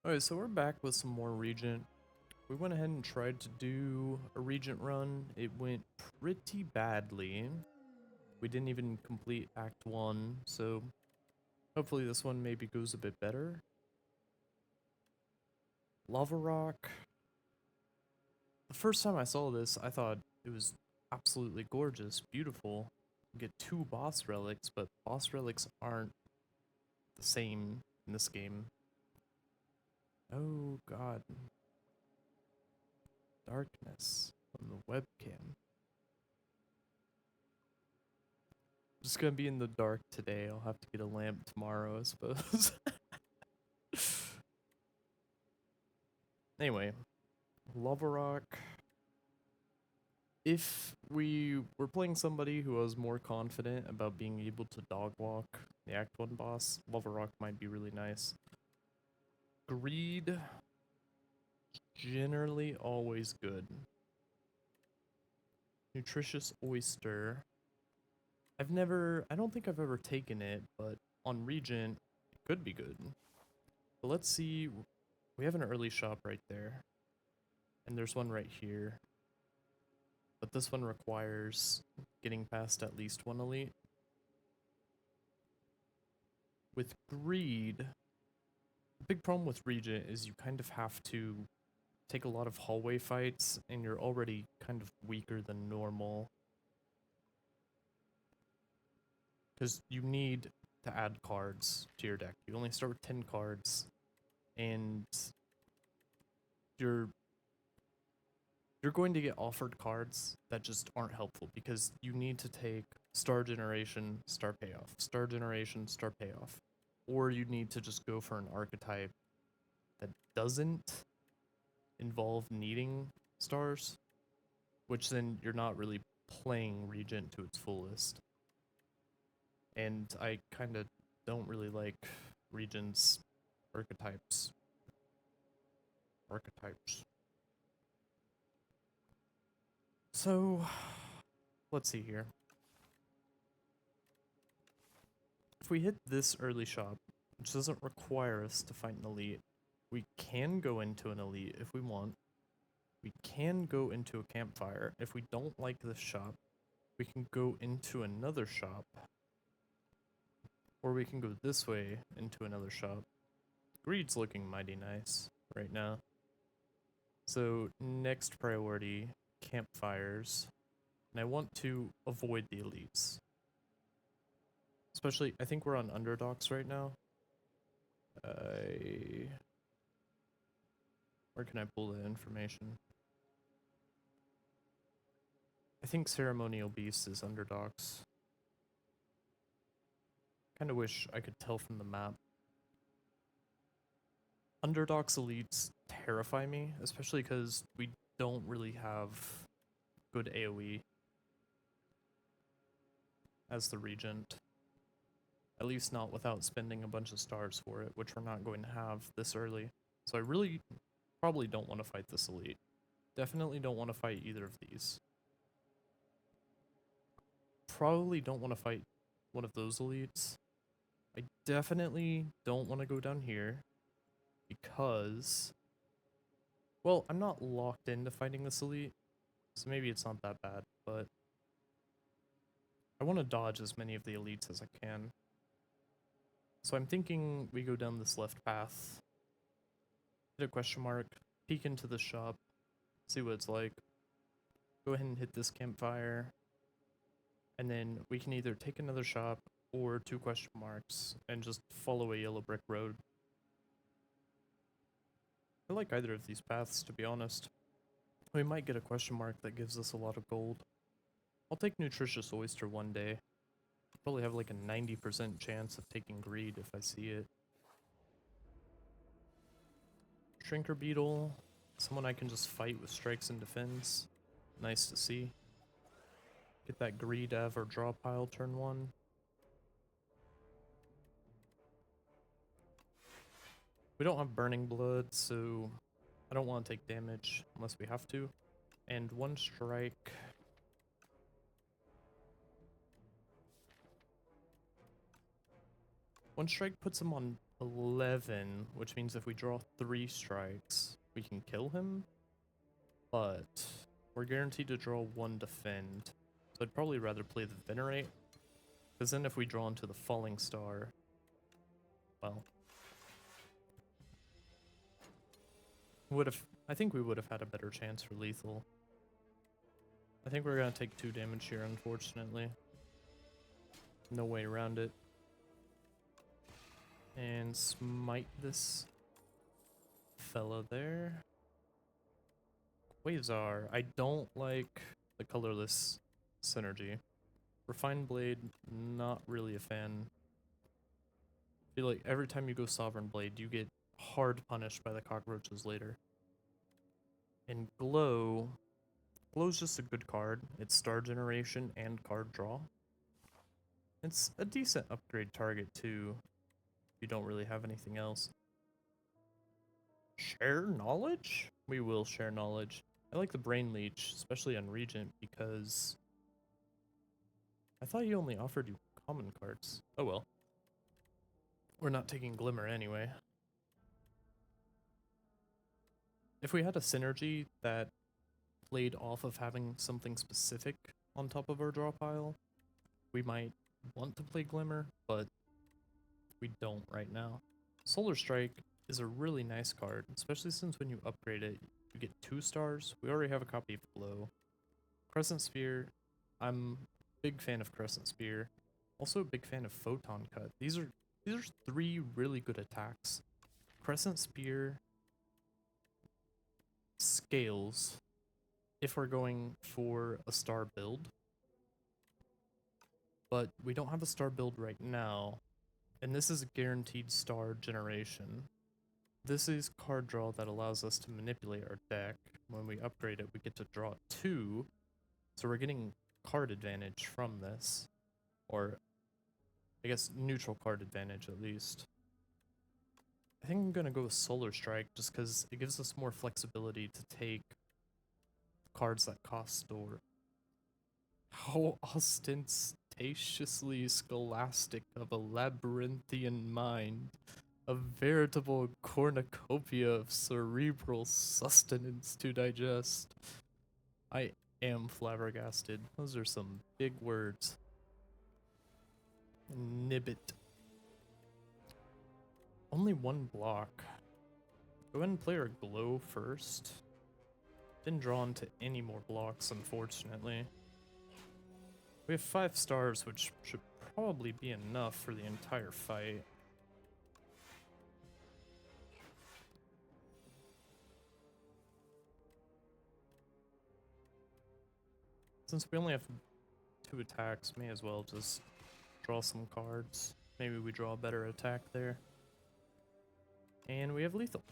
Alright, so we're back with some more Regent. We went ahead and tried to do a Regent run. It went pretty badly. We didn't even complete Act 1, so hopefully this one maybe goes a bit better. Lava Rock. The first time I saw this, I thought it was absolutely gorgeous, beautiful. You get 2 boss relics, but boss relics aren't the same in this game. Oh god. Darkness from the webcam. Just gonna be in the dark today. I'll have to get a lamp tomorrow, I suppose. Anyway, Lava Rock. If we were playing somebody who was more confident about being able to dog walk the Act 1 boss, Lava Rock might be really nice. Greed, generally always good. Nutritious Oyster. I don't think I've ever taken it, but on Regent, it could be good. But let's see, we have an early shop right there. And there's one right here. But this one requires getting past at least 1 elite. With Greed, the big problem with Regent is you kind of have to take a lot of hallway fights, and you're already kind of weaker than normal. Because you need to add cards to your deck. You only start with 10 cards, and you're going to get offered cards that just aren't helpful because you need to take star generation, star payoff, star generation, star payoff. Or you need to just go for an archetype that doesn't involve needing stars, which then you're not really playing Regent to its fullest. And I kind of don't really like Regent's archetypes. So, let's see here. If we hit this early shop, which doesn't require us to fight an elite, we can go into an elite if we want. We can go into a campfire. If we don't like this shop, we can go into another shop. Or we can go this way into another shop. Greed's looking mighty nice right now. So, next priority, campfires. And I want to avoid the elites. Especially, I think we're on underdogs right now. Where can I pull the information? I think Ceremonial Beast is underdogs. Kinda wish I could tell from the map. Underdogs elites terrify me, especially because we don't really have good AoE as the Regent. At least not without spending a bunch of stars for it, which we're not going to have this early. So I really probably don't want to fight this elite. Definitely don't want to fight either of these. Probably don't want to fight one of those elites. I definitely don't want to go down here because, well, I'm not locked into fighting this elite, so maybe it's not that bad, but I want to dodge as many of the elites as I can. So I'm thinking we go down this left path, hit a question mark, peek into the shop, see what it's like, go ahead and hit this campfire, and then we can either take another shop or 2 question marks and just follow a yellow brick road. I like either of these paths, to be honest. We might get a question mark that gives us a lot of gold. I'll take Nutritious Oyster one day. Probably have like a 90% chance of taking Greed if I see it. Shrinker Beetle. Someone I can just fight with strikes and defends. Nice to see. Get that Greed Av or draw pile turn 1. We don't have Burning Blood, so I don't want to take damage unless we have to. And 1 strike. One strike puts him on 11, which means if we draw 3 strikes, we can kill him, but we're guaranteed to draw 1 defend. So I'd probably rather play the Venerate, because then if we draw into the Falling Star, well, I think we would have had a better chance for lethal. I think we're gonna take 2 damage here, unfortunately. No way around it. And smite this fella there. Quasar. I don't like the colorless synergy. Refined Blade, not really a fan. I feel like every time you go Sovereign Blade, you get hard punished by the cockroaches later. And Glow's just a good card. It's star generation and card draw. It's a decent upgrade target too, if you don't really have anything else. Share knowledge? We will share knowledge. I like the Brain Leech, especially on Regent, because I thought he only offered you common cards. Oh well. We're not taking Glimmer anyway. If we had a synergy that played off of having something specific on top of our draw pile, we might want to play Glimmer, but we don't right now. Solar Strike is a really nice card, especially since when you upgrade it, you get 2 stars. We already have a copy of Glow. Crescent Spear, I'm a big fan of Crescent Spear. Also a big fan of Photon Cut. These are 3 really good attacks. Crescent Spear scales if we're going for a star build, but we don't have a star build right now, and this is a guaranteed star generation. This is card draw that allows us to manipulate our deck. When we upgrade it, we get to draw 2, so we're getting card advantage from this, or I guess neutral card advantage at least. I think I'm gonna go with Solar Strike just because it gives us more flexibility to take cards that cost store. How ostentatiously scholastic of a labyrinthian mind, a veritable cornucopia of cerebral sustenance to digest. I am flabbergasted. Those are some big words. Nibbit. Only 1 block. Go ahead and play our Glow first. Didn't draw into any more blocks, unfortunately. We have 5 stars, which should probably be enough for the entire fight. Since we only have 2 attacks, may as well just draw some cards. Maybe we draw a better attack there. And we have lethal.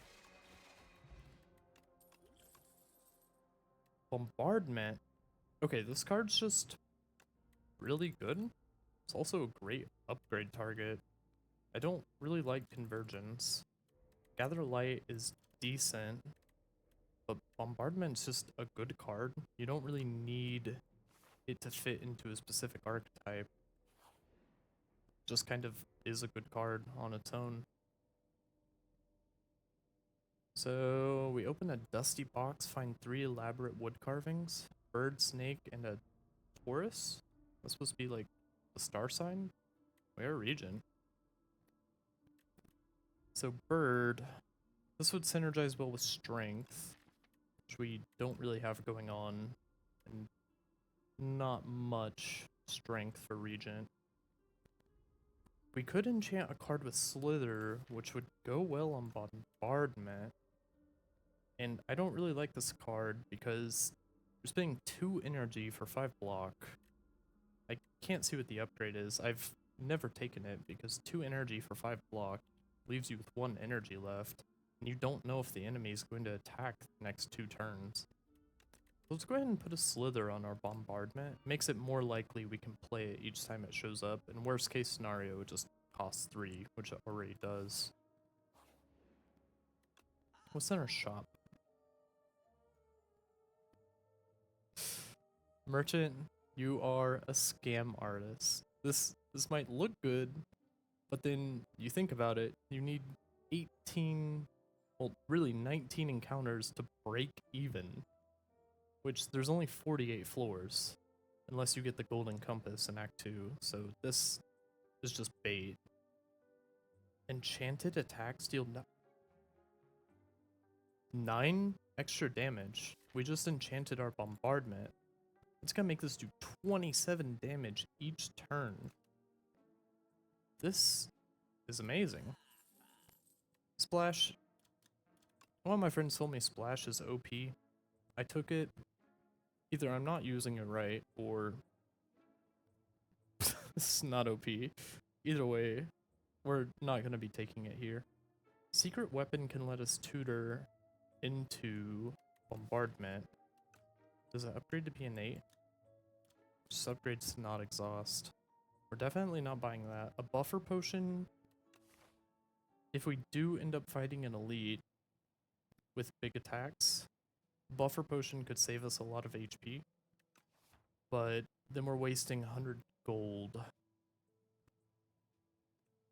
Bombardment. Okay, this card's just really good. It's also a great upgrade target. I don't really like Convergence. Gather Light is decent, but Bombardment's just a good card. You don't really need it to fit into a specific archetype. Just kind of is a good card on its own. So we open a dusty box, find 3 elaborate wood carvings, bird, snake, and a Taurus. That's supposed to be like the star sign. We are Regent. So bird, this would synergize well with strength, which we don't really have going on, and not much strength for Regent. We could enchant a card with Slither, which would go well on Bombardment. And I don't really like this card because we're spending 2 energy for 5 block. I can't see what the upgrade is. I've never taken it because 2 energy for 5 block leaves you with 1 energy left. And you don't know if the enemy is going to attack the next 2 turns. Let's go ahead and put a Slither on our Bombardment. Makes it more likely we can play it each time it shows up. In worst case scenario, it just costs 3, which it already does. What's in our shop? Merchant, you are a scam artist. This might look good, But then you think about it, you need 18, well, really 19 encounters to break even, which there's only 48 floors, unless you get the golden compass in Act 2, so this is just bait. Enchanted attacks deal 9 extra damage. We just enchanted our bombardment. It's gonna make this do 27 damage each turn. This is amazing. Splash. One of my friends told me Splash is OP. I took it. Either I'm not using it right, or this is not OP. Either way, we're not going to be taking it here. Secret weapon can let us tutor into bombardment. Does it upgrade to be innate? Just upgrades to not exhaust. We're definitely not buying that. A buffer potion, if we do end up fighting an elite with big attacks, buffer potion could save us a lot of HP, but then we're wasting 100 gold.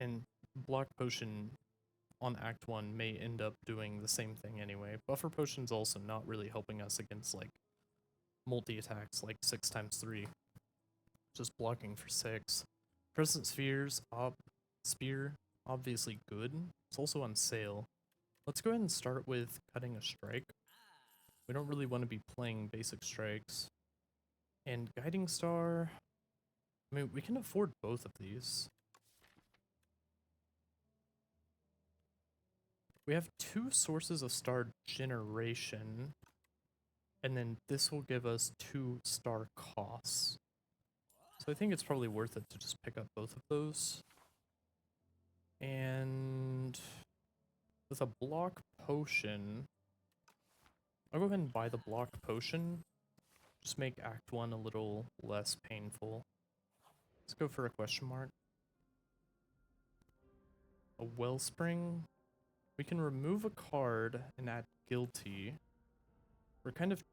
And block potion on Act 1 may end up doing the same thing anyway. Buffer potion's also not really helping us against like multi-attacks like 6x3. Just blocking for 6. Crescent Spheres, Spear, obviously good. It's also on sale. Let's go ahead and start with cutting a strike. We don't really want to be playing basic strikes. And Guiding Star, I mean, we can afford both of these. We have 2 sources of star generation, and then this will give us 2 star costs. So I think it's probably worth it to just pick up both of those. And with a block potion, I'll go ahead and buy the block potion. Just make Act 1 a little less painful. Let's go for a question mark. A wellspring. We can remove a card and add guilty. We're kind of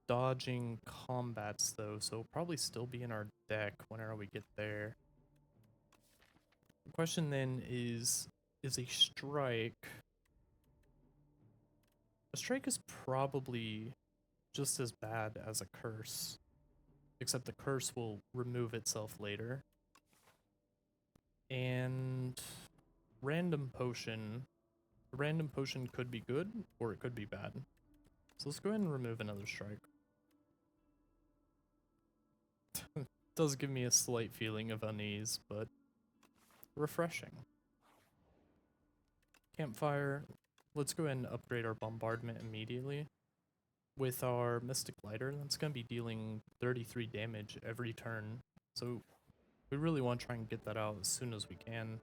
dodging combats though, so it'll probably still be in our deck whenever we get there. The question then is a strike... A strike is probably just as bad as a curse, except the curse will remove itself later. And random potion. A random potion could be good, or it could be bad. So let's go ahead and remove another strike. It does give me a slight feeling of unease, but refreshing. Campfire. Let's go ahead and upgrade our bombardment immediately. With our Mystic Lighter, that's going to be dealing 33 damage every turn. So we really want to try and get that out as soon as we can.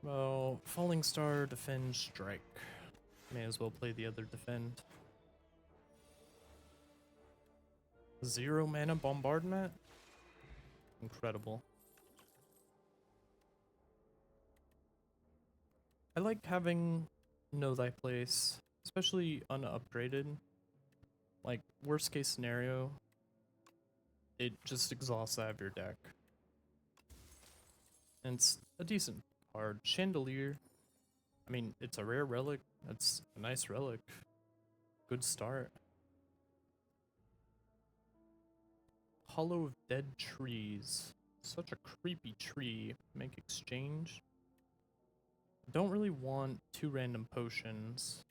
Well, Falling Star, Defend, Strike. May as well play the other Defend. 0 mana Bombardment? Incredible. I like having Know Thy Place, especially unupgraded. Like, worst case scenario, it just exhausts out of your deck. And it's a decent card. Chandelier, I mean, it's a rare relic. It's a nice relic. Good start. Hollow of Dead Trees. Such a creepy tree. Make exchange. Don't really want 2 random potions.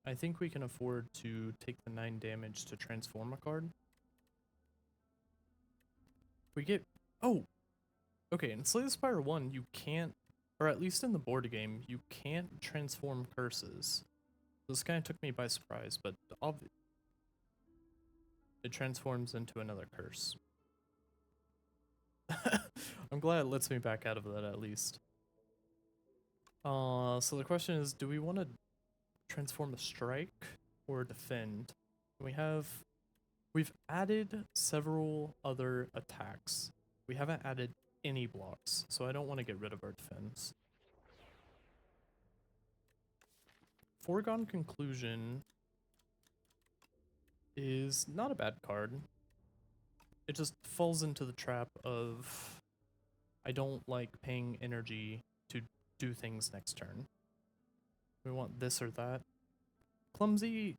I think we can afford to take the 9 damage to transform a card. We get... Oh! Okay, in Slay the Spire 1, you can't, or at least in the board game, you can't transform curses. This kind of took me by surprise, but it transforms into another curse. I'm glad it lets me back out of that at least. So the question is, do we want to transform a strike or defend? We've added several other attacks. We haven't added any blocks, so I don't want to get rid of our defense. Foregone Conclusion is not a bad card. It just falls into the trap of I don't like paying energy to do things next turn. We want this or that. Clumsy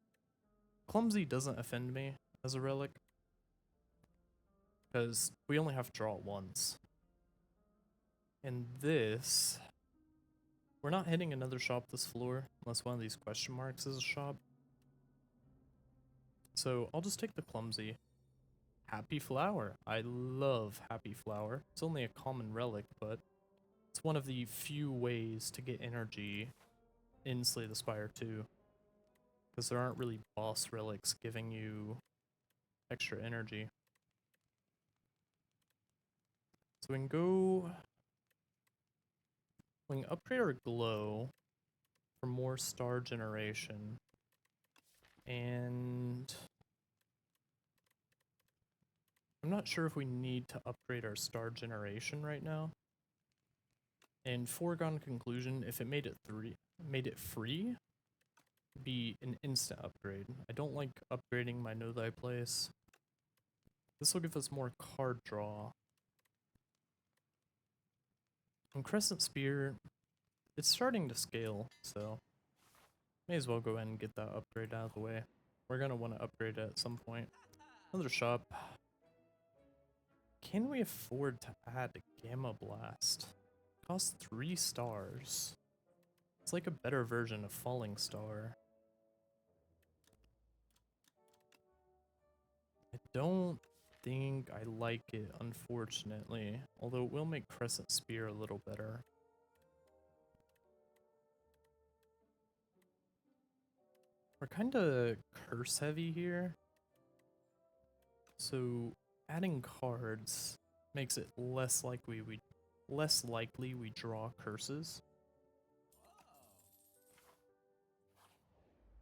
doesn't offend me as a relic, because we only have to draw it once. And this, we're not hitting another shop this floor, unless one of these question marks is a shop. So I'll just take the clumsy. Happy Flower. I love Happy Flower. It's only a common relic, but it's one of the few ways to get energy in Slay the Spire too. Because there aren't really boss relics giving you extra energy. So we can upgrade our glow for more star generation. And I'm not sure if we need to upgrade our star generation right now. And foregone conclusion, if it made it free, it'd be an instant upgrade. I don't like upgrading my Know Thy Place. This will give us more card draw. And Crescent Spear, it's starting to scale, so may as well go ahead and get that upgrade out of the way. We're gonna want to upgrade it at some point. Another shop. Can we afford to add a Gamma Blast? Costs 3 stars. It's like a better version of Falling Star. I don't think I like it, unfortunately. Although it will make Crescent Spear a little better. We're kinda curse heavy here. So adding cards makes it less likely we draw curses.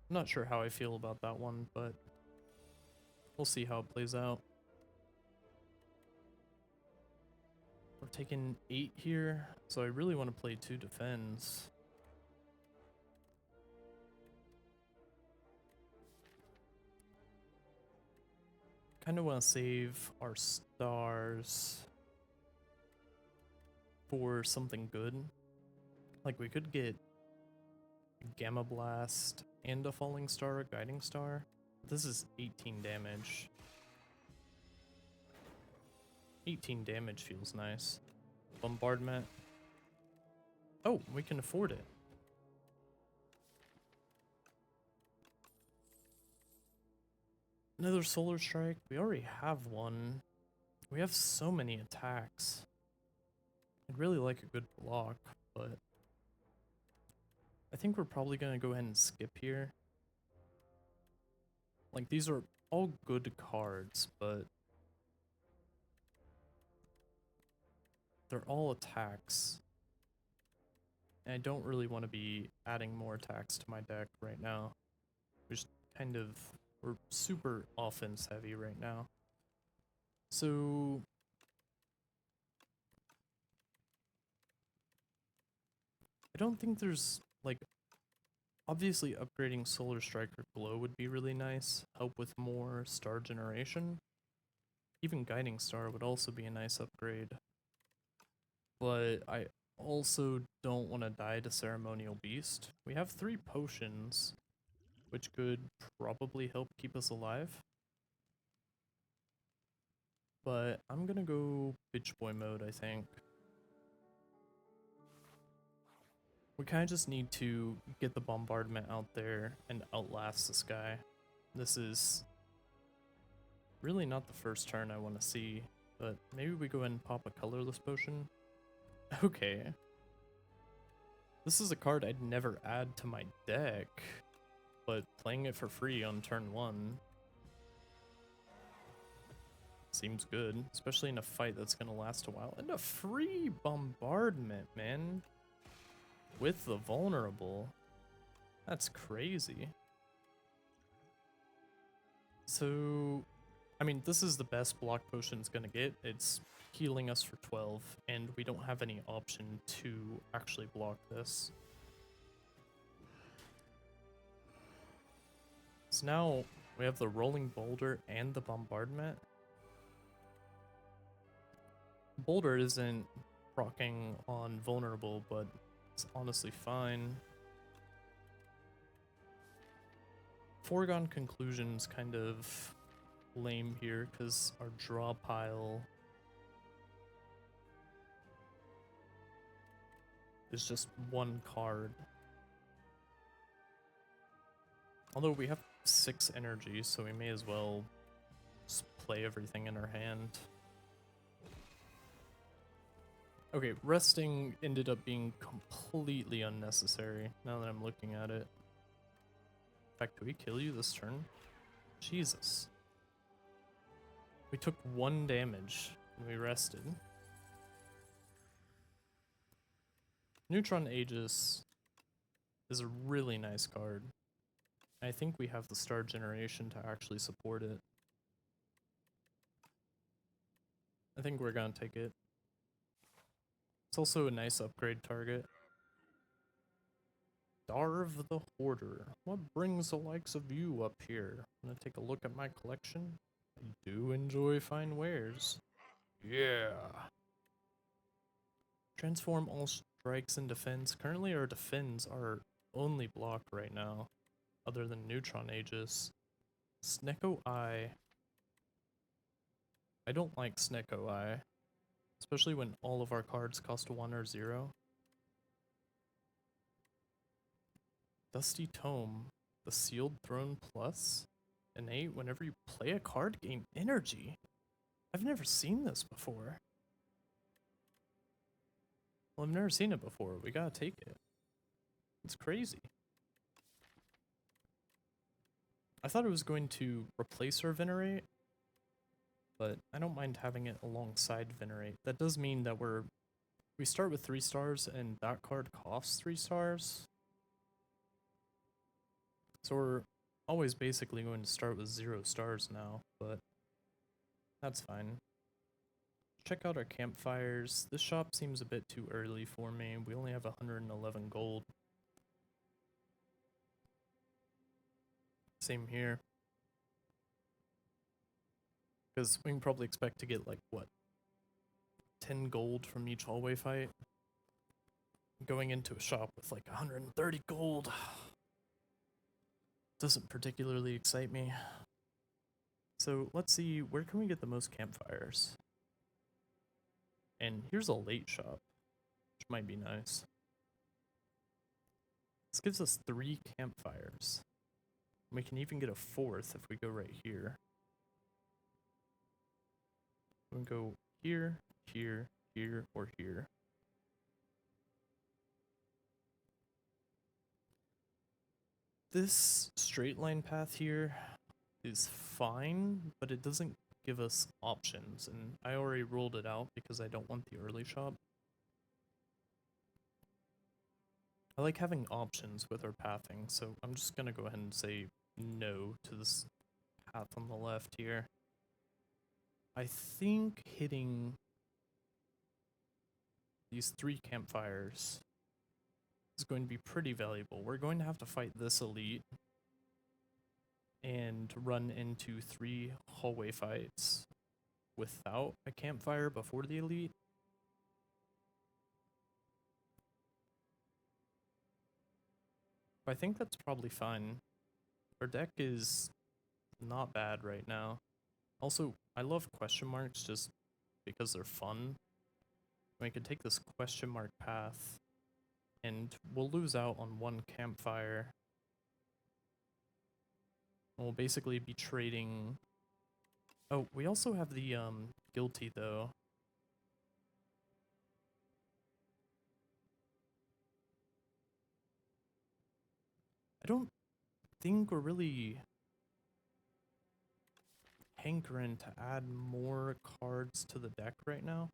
I'm not sure how I feel about that one, but we'll see how it plays out. We're taking 8 here, so I really want to play 2 defends. Kind of want to save our stars for something good. Like we could get a Gamma Blast and a Falling Star, a Guiding Star. This is 18 damage. 18 damage feels nice. Bombardment. Oh, we can afford it. Another Solar Strike. We already have one. We have so many attacks. I'd really like a good block, but I think we're probably going to go ahead and skip here. Like, these are all good cards, but they're all attacks. And I don't really want to be adding more attacks to my deck right now. We're super offense heavy right now. So I don't think there's, like, obviously upgrading Solar Strike or Glow would be really nice, help with more star generation. Even Guiding Star would also be a nice upgrade. But I also don't want to die to Ceremonial Beast. We have 3 potions, which could probably help keep us alive. But I'm gonna go Bitch Boy mode, I think. We kind of just need to get the Bombardment out there and outlast this guy. This is really not the first turn I want to see, but maybe we go ahead and pop a colorless potion. Okay. This is a card I'd never add to my deck, but playing it for free on turn 1 seems good, especially in a fight that's gonna last a while. And a free Bombardment, man. With the vulnerable. That's crazy. So, I mean, this is the best block potion's gonna get. It's healing us for 12, and we don't have any option to actually block this. So now we have the Rolling Boulder and the Bombardment. Boulder isn't procking on vulnerable, but it's honestly fine. Foregone conclusion's kind of lame here because our draw pile is just one card. Although we have 6 energy, so we may as well just play everything in our hand. Okay, resting ended up being completely unnecessary now that I'm looking at it. In fact, do we kill you this turn? Jesus. We took 1 damage and we rested. Neutron Aegis is a really nice card. I think we have the star generation to actually support it. I think we're gonna take it. It's also a nice upgrade target. Darv the Hoarder. What brings the likes of you up here? Wanna take a look at my collection? I do enjoy fine wares. Yeah. Transform all strikes in defense. Currently our defense are only block right now, other than Neutron Aegis. Snecko Eye. I don't like Snecko Eye, especially when all of our cards cost 1 or 0. Dusty Tome. The Sealed Throne Plus. Innate, whenever you play a card, gain energy. I've never seen this before. Well, I've never seen it before. We gotta take it. It's crazy. I thought it was going to replace our Venerate, but I don't mind having it alongside Venerate. That does mean that we start with 3 stars and that card costs 3 stars. So we're always basically going to start with 0 stars now, but that's fine. Check out our campfires. This shop seems a bit too early for me. We only have 111 gold. Same here. Because we can probably expect to get like, what, 10 gold from each hallway fight? Going into a shop with like 130 gold doesn't particularly excite me. So let's see, where can we get the most campfires? And here's a late shop, which might be nice. This gives us 3 campfires. We can even get a 4th if we go right here. We can go here, here, here, or here. This straight line path here is fine, but it doesn't give us options, and I already ruled it out because I don't want the early shop. I like having options with our pathing, so I'm just gonna go ahead and say no to this path on the left here. I think hitting these 3 campfires is going to be pretty valuable. We're going to have to fight this elite and run into 3 hallway fights without a campfire before the elite. I think that's probably fine. Our deck is not bad right now. Also, I love question marks just because they're fun. We could take this question mark path and we'll lose out on 1 campfire. We'll basically be trading. Oh, we also have the guilty though. I don't think we're really hankering to add more cards to the deck right now.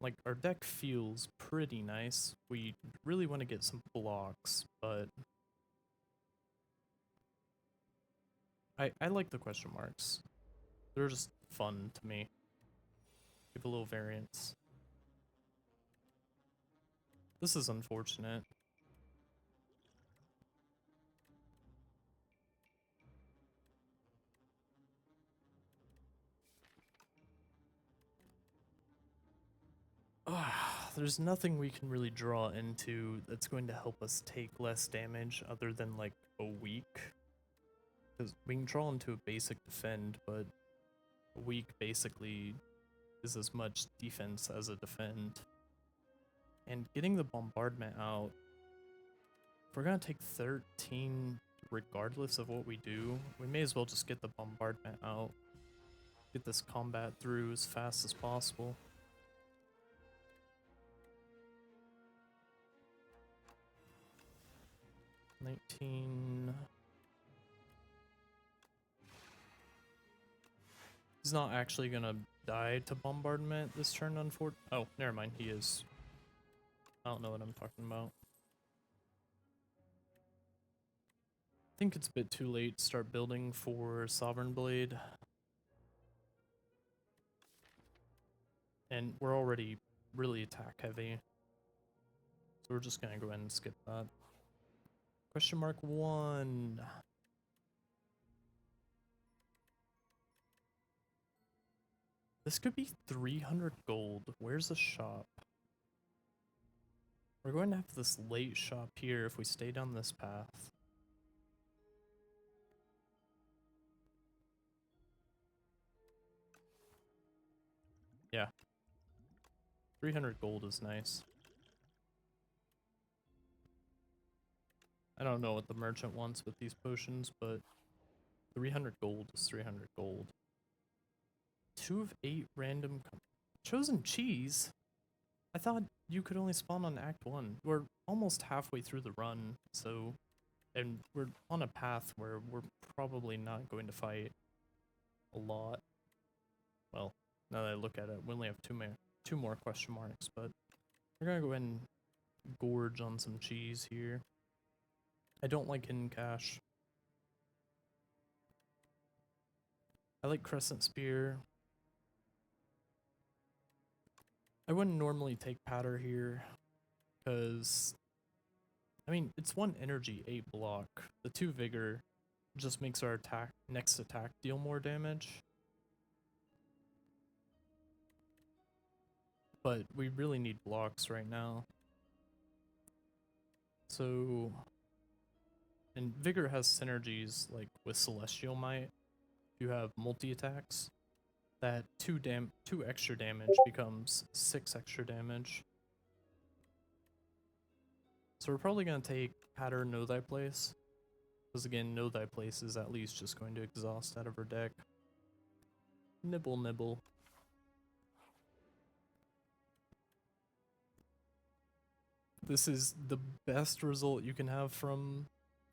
Like, our deck feels pretty nice. We really want to get some blocks, but I like the question marks. They're just fun to me. Give a little variance. This is unfortunate. there's nothing we can really draw into that's going to help us take less damage other than like a weak. Because we can draw into a basic defend, but a weak basically is as much defense as a defend. And getting the bombardment out, if we're gonna take 13 regardless of what we do, we may as well just get the bombardment out. Get this combat through as fast as possible. $19. He's not actually gonna die to bombardment this turn, unfortunately. Oh, never mind, he is. I don't know what I'm talking about. I think it's a bit too late to start building for Sovereign Blade. And we're already really attack heavy. So we're just gonna go ahead and skip that. Question mark 1. This could be 300 gold. Where's the shop? We're going to have this late shop here if we stay down this path. Yeah. 300 gold is nice. I don't know what the merchant wants with these potions, but 300 gold is 300 gold. 2 of 8 random chosen cheese? I thought you could only spawn on Act 1. We're almost halfway through the run, so... And we're on a path where we're probably not going to fight a lot. Well, now that I look at it, we only have two more question marks, but we're gonna go ahead and gorge on some cheese here. I don't like hidden cache. I like Crescent Spear. I wouldn't normally take Patter here, because, I mean, it's 1 energy, 8 block. The 2 vigor just makes our next attack deal more damage. But we really need blocks right now. So, and vigor has synergies like with Celestial Might. If you have multi-attacks, that 2 extra damage becomes 6 extra damage. So we're probably going to take Patter Know Thy Place. Because again, Know Thy Place is at least just going to exhaust out of her deck. Nibble, nibble. This is the best result you can have from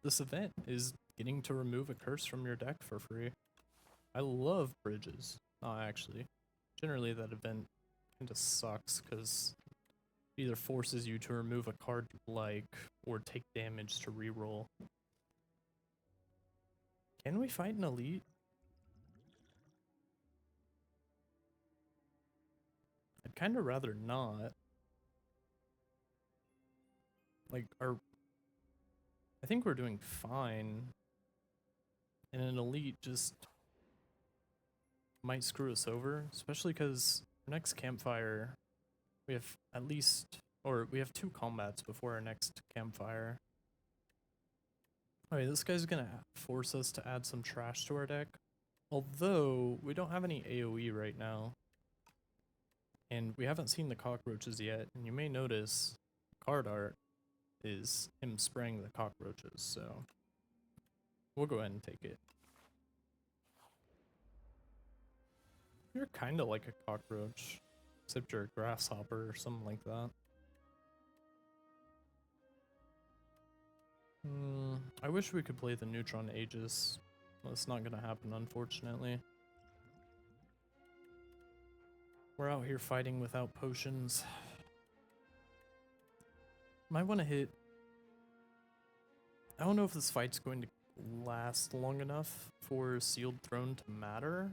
this event, is getting to remove a curse from your deck for free. I love bridges. Actually, generally that event kinda sucks because it either forces you to remove a card you like or take damage to reroll. Can we fight an elite? I'd kinda rather not. Like, I think we're doing fine. And an elite just might screw us over, especially because our next campfire, we have at least, or we have 2 combats before our next campfire. Alright, this guy's gonna force us to add some trash to our deck. Although, we don't have any AoE right now. And we haven't seen the cockroaches yet, and you may notice card art is him spraying the cockroaches, so we'll go ahead and take it. You're kinda like a cockroach, except you're a grasshopper or something like that. I wish we could play the Neutron Aegis. Well, it's not gonna happen, unfortunately. We're out here fighting without potions. Might want to hit... I don't know if this fight's going to last long enough for Sealed Throne to matter.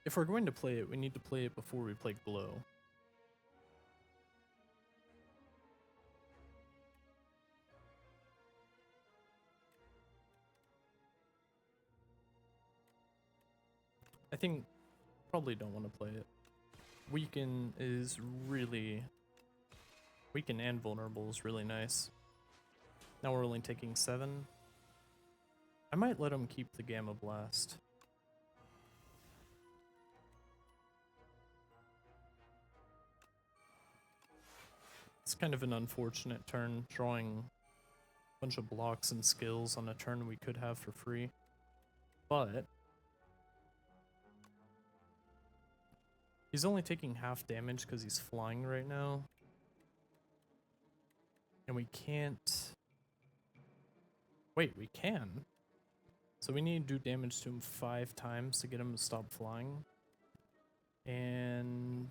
If we're going to play it, we need to play it before we play Glow. I think probably don't want to play it. Weaken is really... Weaken and vulnerable is really nice. Now we're only taking 7. I might let him keep the Gamma Blast. It's kind of an unfortunate turn, drawing a bunch of blocks and skills on a turn we could have for free. But he's only taking half damage because he's flying right now. And we can't... Wait, we can? So we need to do damage to him 5 times to get him to stop flying. And...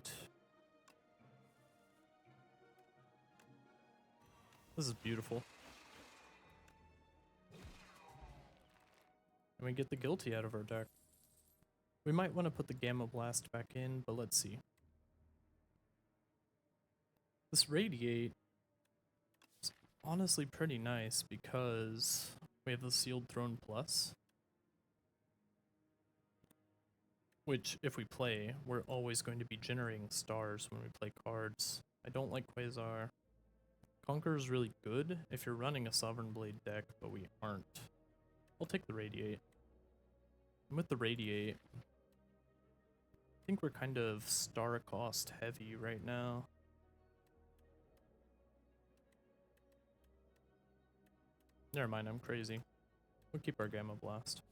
This is beautiful. And we get the Guilty out of our deck. We might want to put the Gamma Blast back in, but let's see. This Radiate is honestly pretty nice because we have the Sealed Throne Plus. Which, if we play, we're always going to be generating stars when we play cards. I don't like Quasar. Conquer is really good if you're running a Sovereign Blade deck, but we aren't. I'll take the Radiate. And with the Radiate, I think we're kind of star cost heavy right now. Never mind, I'm crazy. We'll keep our Gamma Blast.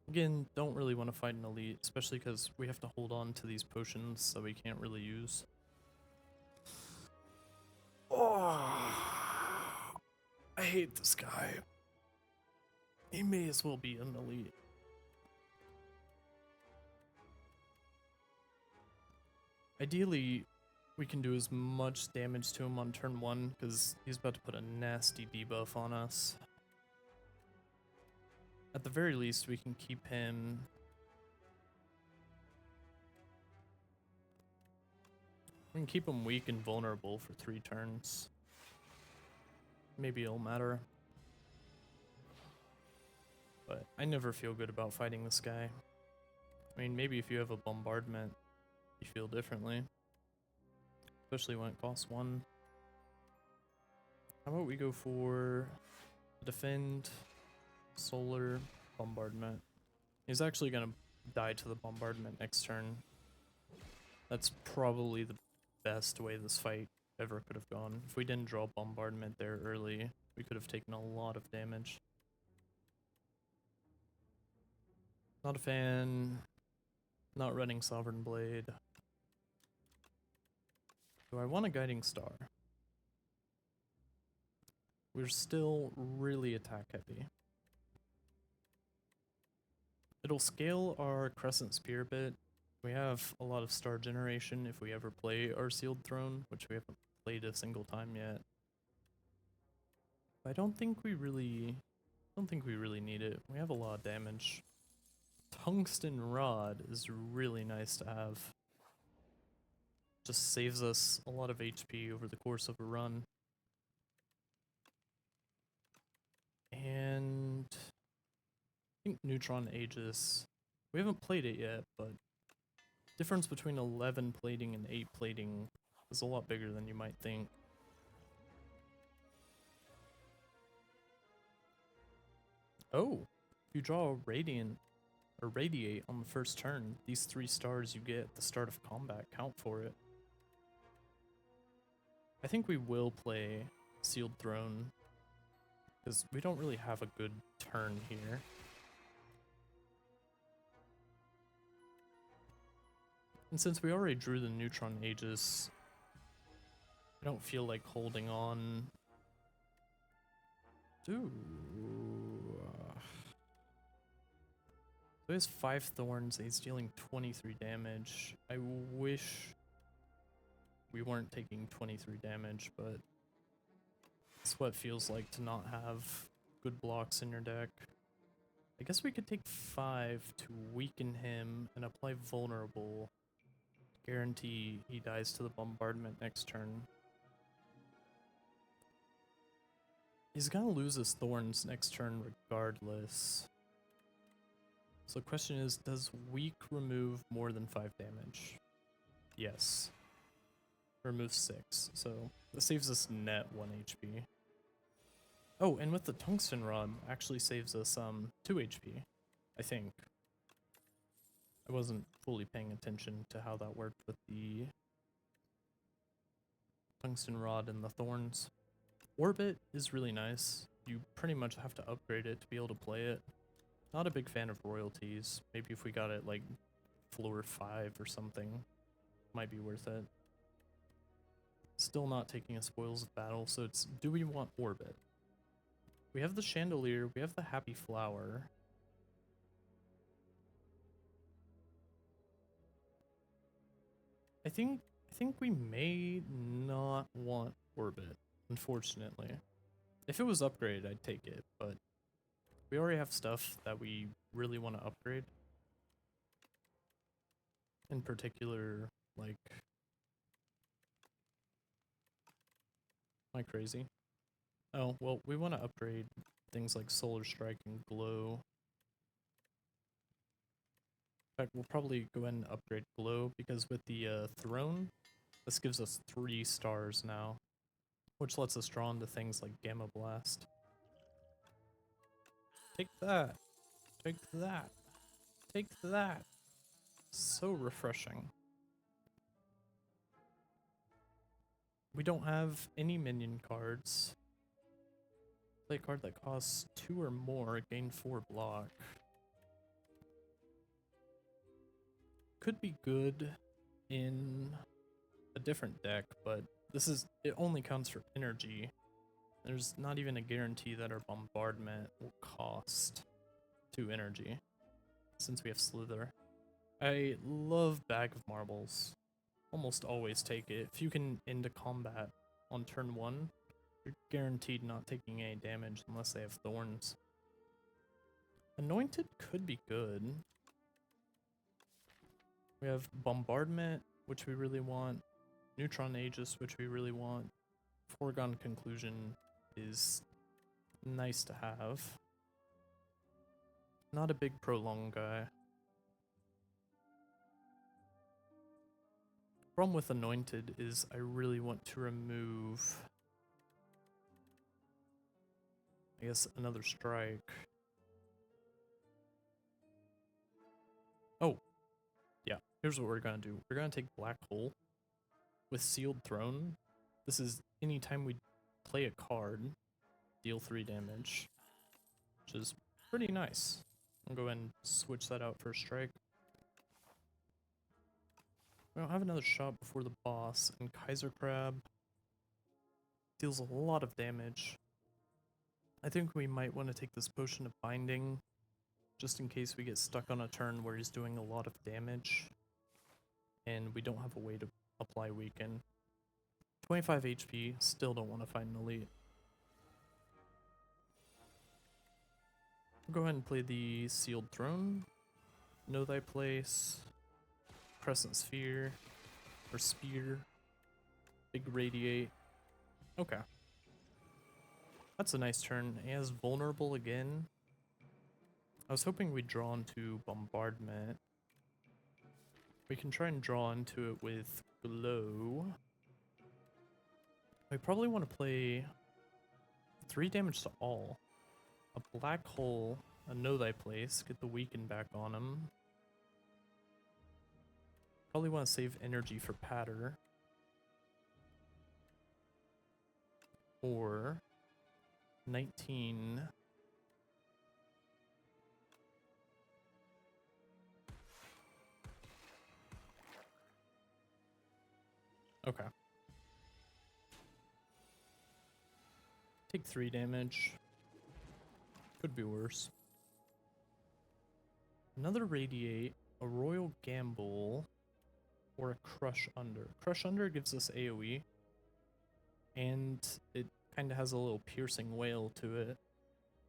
Again, don't really want to fight an elite, especially because we have to hold on to these potions that we can't really use. Oh, I hate this guy. He may as well be an elite. Ideally, we can do as much damage to him on turn 1 because he's about to put a nasty debuff on us. At the very least, we can keep him... We can keep him weak and vulnerable for 3 turns. Maybe it'll matter. But I never feel good about fighting this guy. I mean, maybe if you have a Bombardment, you feel differently. Especially when it costs 1. How about we go for Defend, Solar, Bombardment. He's actually gonna die to the Bombardment next turn. That's probably the best way this fight ever could have gone. If we didn't draw Bombardment there early, we could have taken a lot of damage. Not a fan. Not running Sovereign Blade. Do I want a Guiding Star? We're still really attack heavy. It'll scale our Crescent Spear a bit. We have a lot of star generation if we ever play our Sealed Throne, which we haven't played a single time yet. I don't think we really need it. We have a lot of damage. Tungsten Rod is really nice to have. Just saves us a lot of HP over the course of a run. And I think Neutron Aegis. We haven't played it yet, but difference between 11 plating and 8 plating is a lot bigger than you might think. Oh, if you draw a Radiant or Radiate on the first turn, these 3 stars you get at the start of combat count for it. I think we will play Sealed Throne because we don't really have a good turn here. And since we already drew the Neutron Aegis, I don't feel like holding on. So he has 5 thorns and he's dealing 23 damage. I wish we weren't taking 23 damage, but it's what it feels like to not have good blocks in your deck. I guess we could take 5 to weaken him and apply Vulnerable. Guarantee he dies to the Bombardment next turn. He's gonna lose his thorns next turn regardless. So the question is, does weak remove more than 5 damage? Yes. Remove 6, so that saves us net 1 HP. Oh, and with the tungsten rod, actually saves us 2 HP, I think. I wasn't fully paying attention to how that worked with the tungsten rod and the thorns. Orbit is really nice. You pretty much have to upgrade it to be able to play it. Not a big fan of royalties. Maybe if we got it like floor 5 or something, might be worth it. Still not taking a spoils of battle, so it's, do we want orbit? We have the chandelier, we have the happy flower. I think we may not want orbit, unfortunately. If it was upgraded, I'd take it, but we already have stuff that we really want to upgrade. In particular, like, am I crazy? Oh, well, we want to upgrade things like Solar Strike and Glow. In fact, we'll probably go ahead and upgrade Glow, because with the throne, this gives us 3 stars now, which lets us draw into things like Gamma Blast. Take that! Take that! Take that! So refreshing. We don't have any minion cards. Play a card that costs 2 or more, gain 4 block. Could be good in a different deck, but this is, it only counts for energy. There's not even a guarantee that our Bombardment will cost 2 energy, since we have Slither. I love Bag of Marbles. Almost always take it. If you can end a combat on turn 1, you're guaranteed not taking any damage unless they have thorns. Anointed could be good. We have Bombardment, which we really want. Neutron Aegis, which we really want. Foregone Conclusion is nice to have. Not a big prolong guy. Problem with Anointed is I really want to remove, I guess, another strike. Oh, yeah, here's what we're gonna do. We're gonna take Black Hole with Sealed Throne. This is anytime we play a card, deal 3 damage, which is pretty nice. I'll go ahead and switch that out for a strike. We don't have another shot before the boss, and Kaiser Crab deals a lot of damage. I think we might want to take this Potion of Binding, just in case we get stuck on a turn where he's doing a lot of damage, and we don't have a way to apply Weaken. 25 HP, still don't want to fight an elite. We'll go ahead and play the Sealed Throne, Know Thy Place, Crescent Sphere, or Spear, Big Radiate. Okay. That's a nice turn. He has Vulnerable again. I was hoping we'd draw into Bombardment. We can try and draw into it with Glow. I probably want to play 3 damage to all. A Black Hole, a Know Thy Place, get the Weaken back on him. Probably want to save energy for Patter. Or 19. Okay. Take 3 damage. Could be worse. Another Radiate, a Royal Gamble, or a Crush Under. Crush Under gives us AoE, and it kind of has a little piercing wail to it.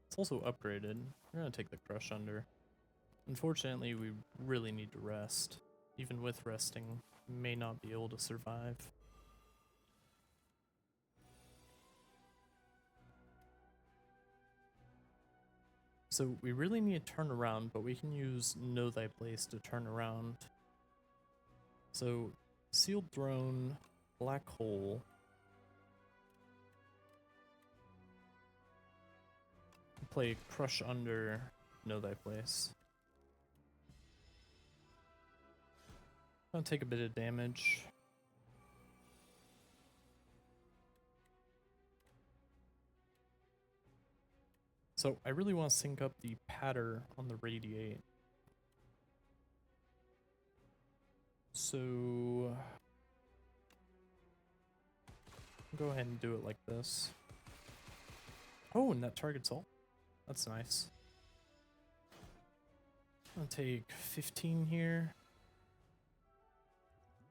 It's also upgraded. We're gonna take the Crush Under. Unfortunately, we really need to rest. Even with resting, may not be able to survive. So we really need to turn around, but we can use Know Thy Place to turn around. So Sealed Throne, Black Hole. Play Crush Under, Know Thy Place. Gonna take a bit of damage. So I really want to sync up the patter on the Radiate. So go ahead and do it like this. Oh, and that targets all. That's nice. I'll take 15 here.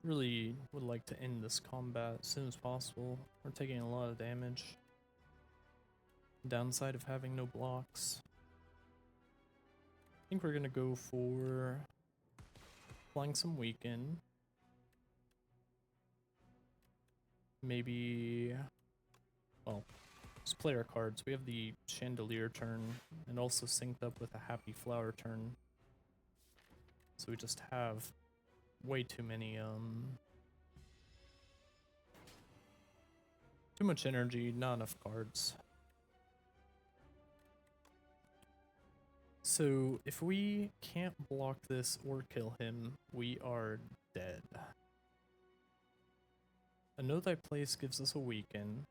Really would like to end this combat as soon as possible. We're taking a lot of damage. Downside of having no blocks. I think we're gonna go for flying some weaken. Maybe, well, just play our cards. We have the Chandelier turn and also synced up with a Happy Flower turn. So we just have way too many, too much energy, not enough cards. So if we can't block this or kill him, we are dead. A Know Thy Place gives us a weaken.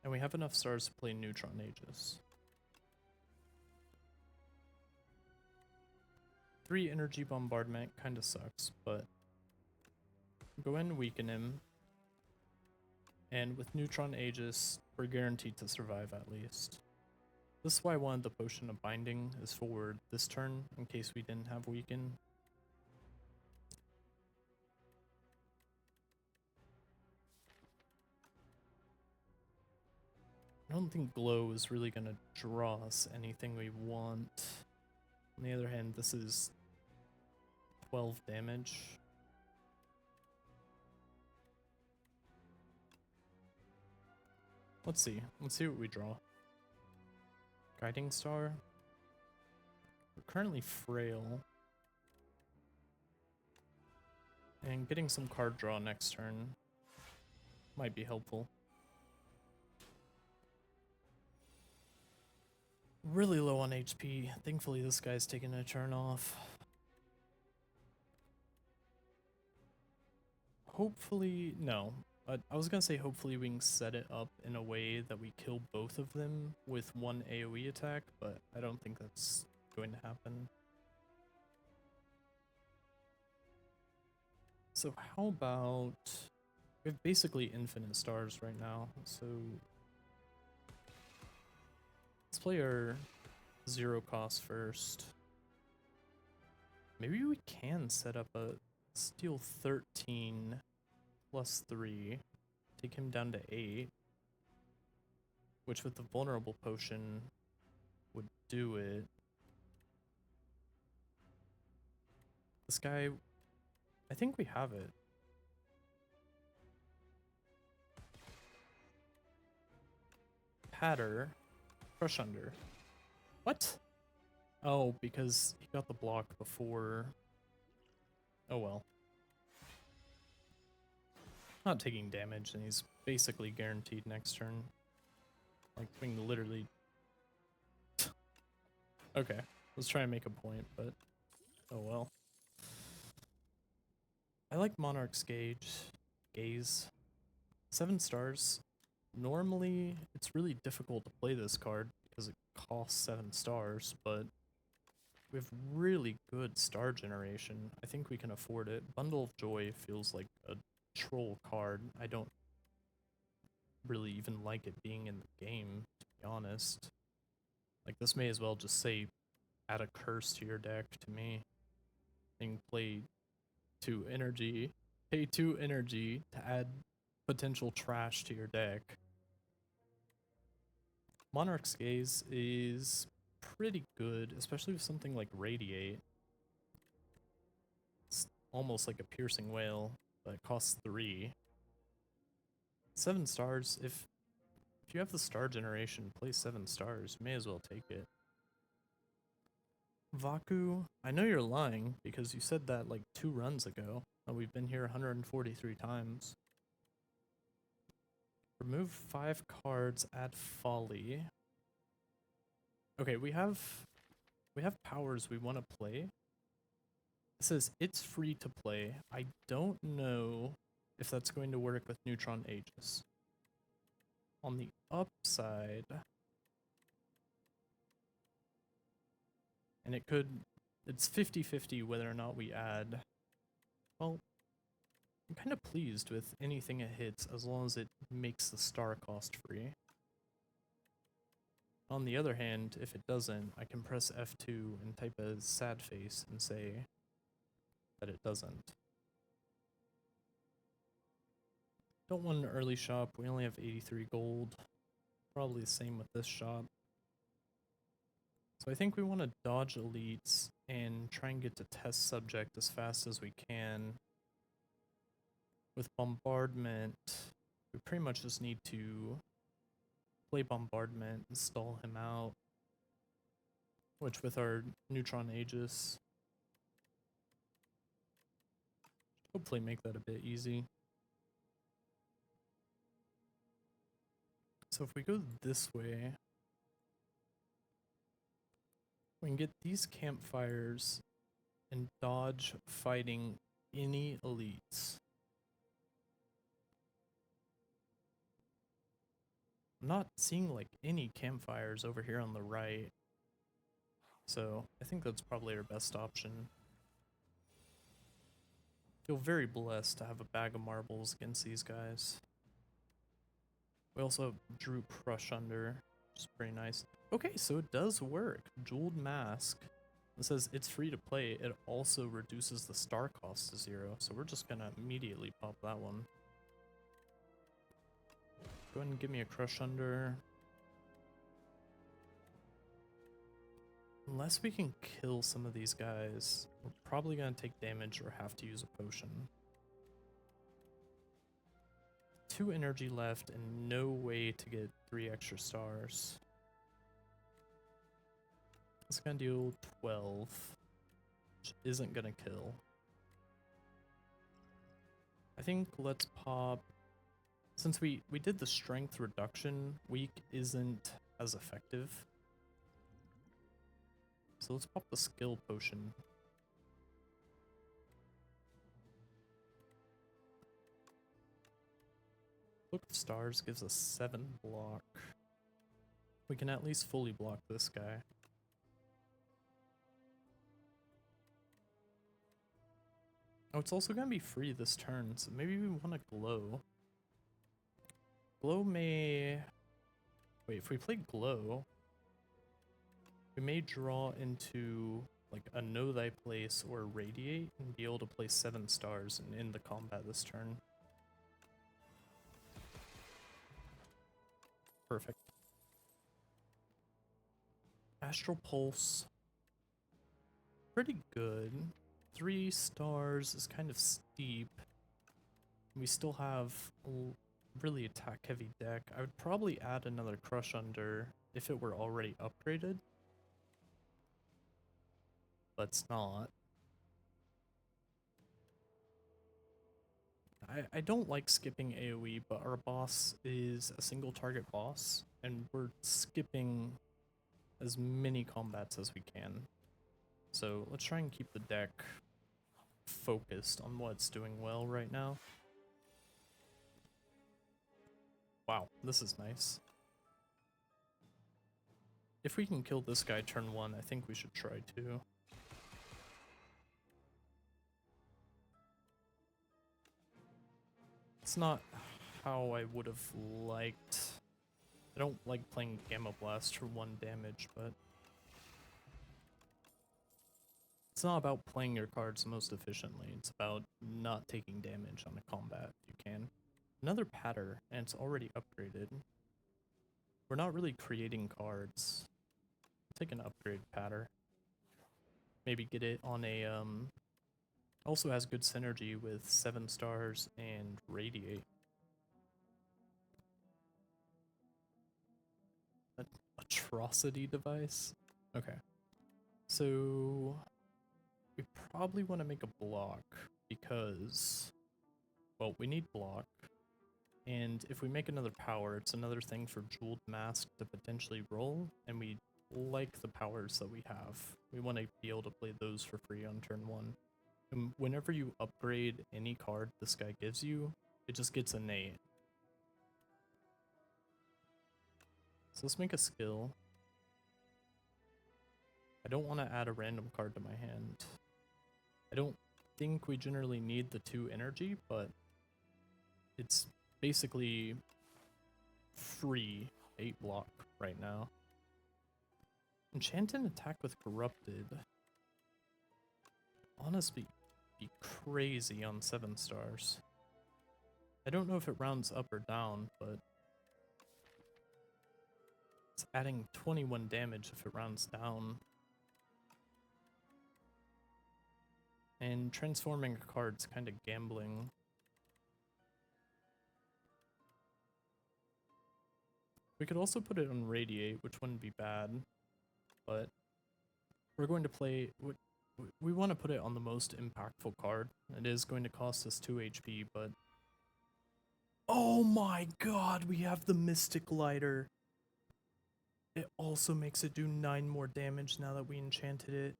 And we have enough stars to play Neutron Aegis. 3 energy bombardment kinda sucks, but go in and weaken him. And with Neutron Aegis, we're guaranteed to survive at least. This is why I wanted the Potion of Binding is for this turn, in case we didn't have weaken. I don't think Glow is really going to draw us anything we want. On the other hand, this is 12 damage. Let's see what we draw. Guiding Star. We're currently frail. And getting some card draw next turn might be helpful. Really low on HP. Thankfully this guy's taking a turn off. Hopefully, no. I was gonna say hopefully we can set it up in a way that we kill both of them with one AoE attack, but I don't think that's going to happen. So how about... We have basically infinite stars right now, so... Let's play our 0 cost first. Maybe we can set up a Steel 13 plus 3. Take him down to 8. Which with the Vulnerable Potion would do it. This guy... I think we have it. Patter. Crush Under. What? Oh, because he got the block before. Oh well. Not taking damage, and he's basically guaranteed next turn. Like, we can literally... Okay, let's try and make a point, but... Oh well. I like Monarch's Gaze. 7 stars. Normally, it's really difficult to play this card because it costs 7 stars, but we have really good star generation. I think we can afford it. Bundle of Joy feels like a troll card. I don't really even like it being in the game, to be honest. Like, this may as well just say, add a curse to your deck to me. And play 2 energy, pay 2 energy to add potential trash to your deck. Monarch's Gaze is pretty good, especially with something like Radiate. It's almost like a Piercing Whale, but it costs 3. 7 stars, if if you have the star generation, play 7 stars. You may as well take it. Vaku, I know you're lying because you said that like 2 runs ago, and we've been here 143 times. Remove 5 cards, add Folly. Okay, we have powers we want to play. It says it's free to play. I don't know if that's going to work with Neutron Aegis. On the upside, and it's 50-50 whether or not we add. Well, I'm kind of pleased with anything it hits as long as it makes the star cost free. On the other hand, if it doesn't, I can press F2 and type a sad face and say that it doesn't. Don't want an early shop, we only have 83 gold. Probably the same with this shop. So I think we want to dodge elites and try and get to test subject as fast as we can. With Bombardment, we pretty much just need to play Bombardment and stall him out. Which with our Neutron Aegis, hopefully make that a bit easy. So if we go this way, we can get these campfires and dodge fighting any elites. I'm not seeing like any campfires over here on the right, so I think that's probably our best option. Feel very blessed to have a bag of marbles against these guys. We also drew Crush Under, which is pretty nice. Okay, so it does work. Jeweled Mask. It says it's free to play. It also reduces the star cost to 0, so we're just gonna immediately pop that one. Go ahead and give me a Crush Under. Unless we can kill some of these guys, we're probably gonna take damage or have to use a potion. 2 energy left and no way to get 3 extra stars. It's gonna deal 12, which isn't gonna kill. I think let's pop, since we did the strength reduction, weak isn't as effective. So let's pop the skill potion. Book of Stars gives us 7 block. We can at least fully block this guy. Oh, it's also gonna be free this turn, so maybe we want to glow. Glow may... Wait, if we play glow, we may draw into like a Know Thy Place or Radiate and be able to play 7 stars and end the combat this turn. Perfect. Astral Pulse. Pretty good. 3 stars is kind of steep. We still have a really attack heavy deck. I would probably add another Crush Under if it were already upgraded. But it's not. I don't like skipping AoE, but our boss is a single target boss, and we're skipping as many combats as we can. So let's try and keep the deck focused on what's doing well right now. Wow, this is nice. If we can kill this guy turn 1, I think we should try to. It's not how I would have liked. I don't like playing Gamma Blast for 1 damage, but it's not about playing your cards most efficiently. It's about not taking damage on a combat if you can. Another Patter, and it's already upgraded. We're not really creating cards. Take an upgrade Patter. Maybe get it on a also has good synergy with 7 stars and Radiate. Reciprocity device? Okay. So we probably want to make a block because, well, we need block. And if we make another power, it's another thing for Jeweled Mask to potentially roll, and we like the powers that we have. We want to be able to play those for free on turn 1. And whenever you upgrade any card this guy gives you, it just gets innate. So let's make a skill. I don't want to add a random card to my hand. I don't think we generally need the 2 energy, but it's basically free 8 block right now. Enchant and attack with Corrupted. Honestly, be crazy on 7 stars. I don't know if it rounds up or down, but it's adding 21 damage if it rounds down. And transforming a card's kind of gambling. We could also put it on Radiate, which wouldn't be bad, but we're going to play... We want to put it on the most impactful card. It is going to cost us 2 HP, but... Oh my god, we have the Mystic Lighter! It also makes it do 9 more damage now that we enchanted it.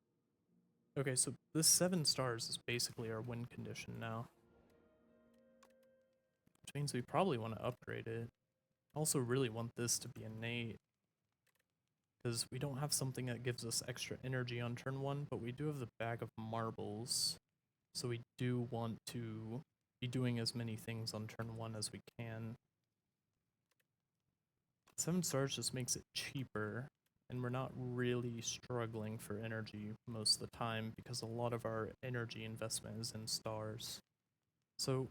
Okay, so this 7 stars is basically our win condition now. Which means we probably want to upgrade it. I also really want this to be innate, because we don't have something that gives us extra energy on turn 1, but we do have the Bag of Marbles. So we do want to be doing as many things on turn 1 as we can. 7 stars just makes it cheaper, and we're not really struggling for energy most of the time, because a lot of our energy investment is in stars. So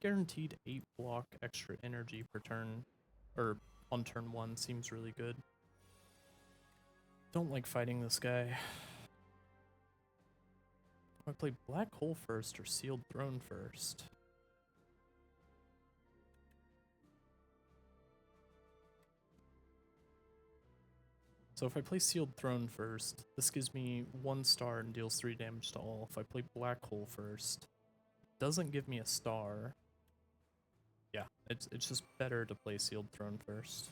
guaranteed 8 block extra energy per turn, or on turn 1 seems really good. Don't like fighting this guy. Do I play Black Hole first or Sealed Throne first? So if I play Sealed Throne first, this gives me 1 star and deals 3 damage to all. If I play Black Hole first, it doesn't give me a star. Yeah, it's just better to play Sealed Throne first.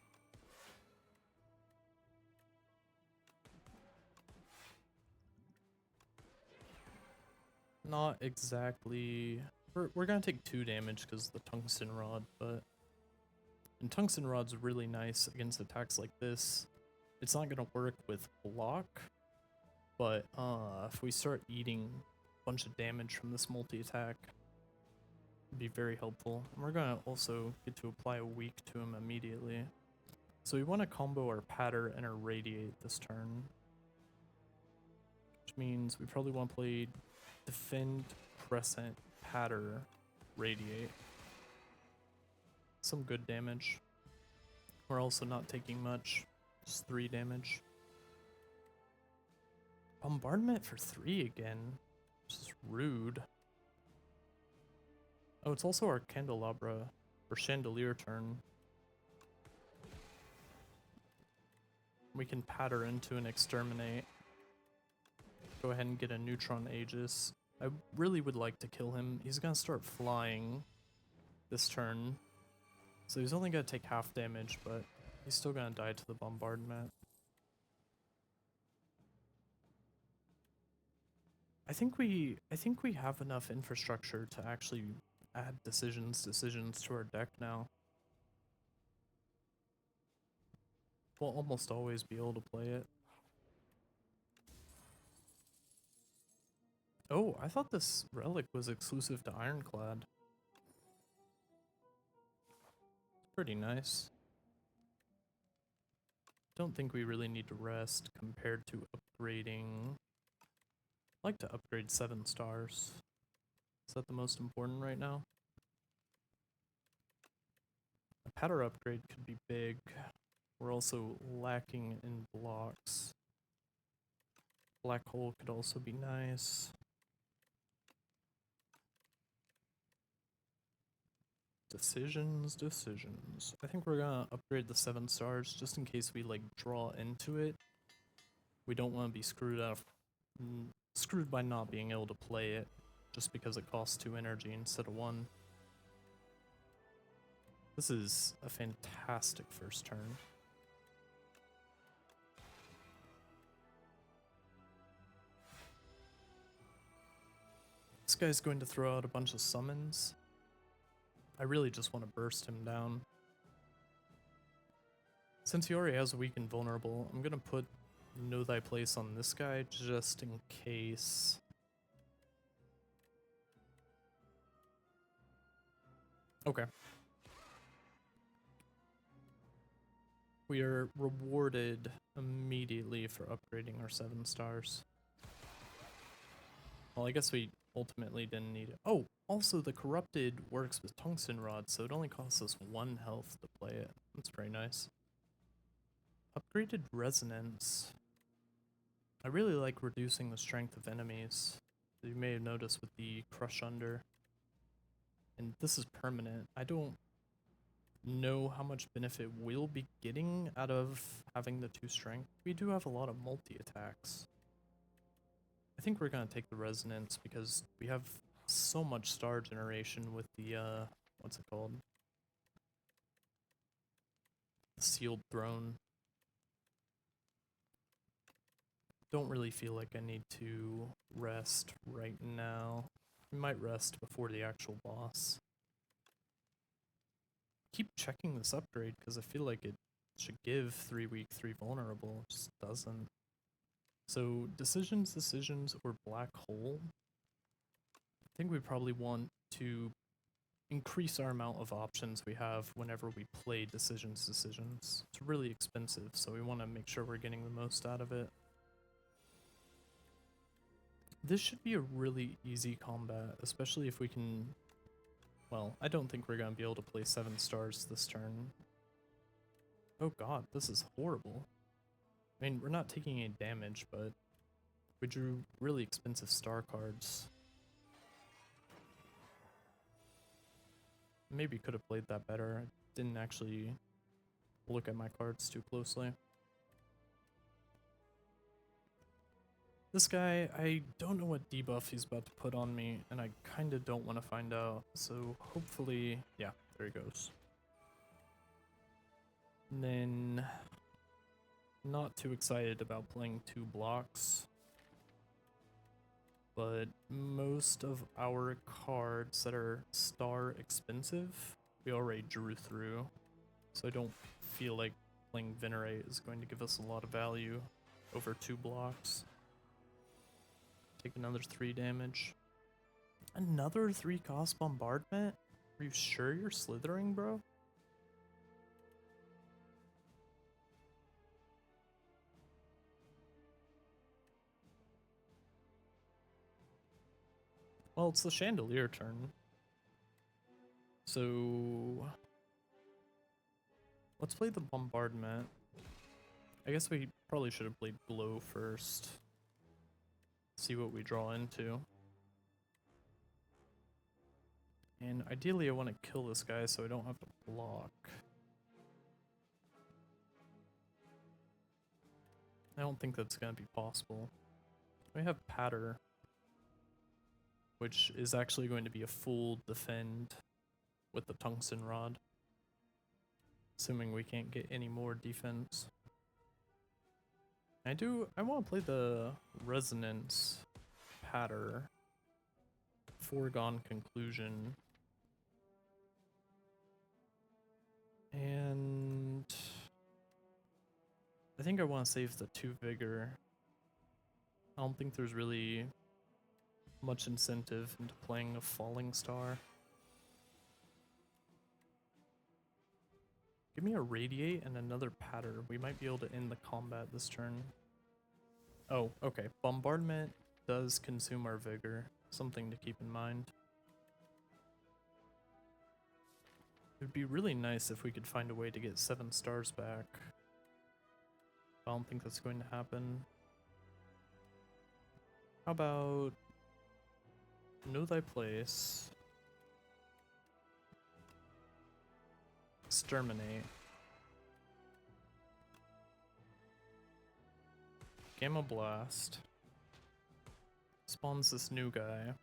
Not exactly... We're gonna take 2 damage because of the Tungsten Rod, but... And Tungsten Rod's really nice against attacks like this. It's not gonna work with block, but if we start eating a bunch of damage from this multi-attack, it'd be very helpful. And we're gonna also get to apply a weak to him immediately. So we want to combo our Patter and our Radiate this turn. Which means we probably want to play Defend, Crescent, Patter, Radiate. Some good damage. We're also not taking much. Just 3 damage. Bombardment for 3 again. This is rude. Oh, it's also our Candelabra or Chandelier turn. We can patter into an Exterminate. Go ahead and get a Neutron Aegis. I really would like to kill him. He's gonna start flying this turn. So he's only gonna take half damage, but he's still gonna die to the Bombardment. I think we have enough infrastructure to actually add decisions to our deck now. We'll almost always be able to play it. Oh, I thought this relic was exclusive to Ironclad. It's pretty nice. Don't think we really need to rest compared to upgrading. I'd like to upgrade 7 stars. Is that the most important right now? A Patter upgrade could be big. We're also lacking in blocks. Black Hole could also be nice. Decisions, decisions. I think we're gonna upgrade the 7 stars just in case we like draw into it. We don't want to be screwed by not being able to play it just because it costs 2 energy instead of 1. This is a fantastic first turn. This guy's going to throw out a bunch of summons. I really just want to burst him down. Since he already has a weak and vulnerable, I'm going to put Know Thy Place on this guy just in case. Okay. We are rewarded immediately for upgrading our 7 stars. Well, I guess we ultimately didn't need it. Oh, also the Corrupted works with Tungsten Rod, so it only costs us 1 health to play it. That's pretty nice. Upgraded Resonance. I really like reducing the strength of enemies. You may have noticed with the Crush Under. And this is permanent. I don't know how much benefit we'll be getting out of having the 2 strength. We do have a lot of multi-attacks. I think we're going to take the Resonance because we have so much star generation with the, what's it called? The Sealed Throne. Don't really feel like I need to rest right now. We might rest before the actual boss. Keep checking this upgrade because I feel like it should give 3 weak, 3 vulnerable. It just doesn't. So decisions, or black hole. I think we probably want to increase our amount of options we have whenever we play decisions. It's really expensive, so we want to make sure we're getting the most out of it. This should be a really easy combat, especially if we can... Well, I don't think we're going to be able to play 7 stars this turn. Oh god, this is horrible. I mean, we're not taking any damage, but we drew really expensive star cards. Maybe could have played that better. I didn't actually look at my cards too closely. This guy, I don't know what debuff he's about to put on me, and I kind of don't want to find out. So hopefully, yeah, there he goes. And then, not too excited about playing 2 blocks. But most of our cards that are star expensive, we already drew through. So I don't feel like playing Venerate is going to give us a lot of value over 2 blocks. Take another 3 damage. Another 3 cost Bombardment? Are you sure you're slithering, bro? Well, it's the Chandelier turn. So... let's play the Bombardment. I guess we probably should have played Blow first. See what we draw into. And ideally I want to kill this guy so I don't have to block. I don't think that's going to be possible. We have Patter, which is actually going to be a full defend with the Tungsten Rod. Assuming we can't get any more defense. I want to play the Resonance Patter. Foregone Conclusion. And I think I want to save the 2 Vigor. I don't think there's really much incentive into playing a Falling Star. Give me a Radiate and another Patter. We might be able to end the combat this turn. Oh, okay. Bombardment does consume our Vigor. Something to keep in mind. It would be really nice if we could find a way to get 7 stars back. I don't think that's going to happen. How about... Know Thy Place. Exterminate. Gamma Blast. Spawns this new guy.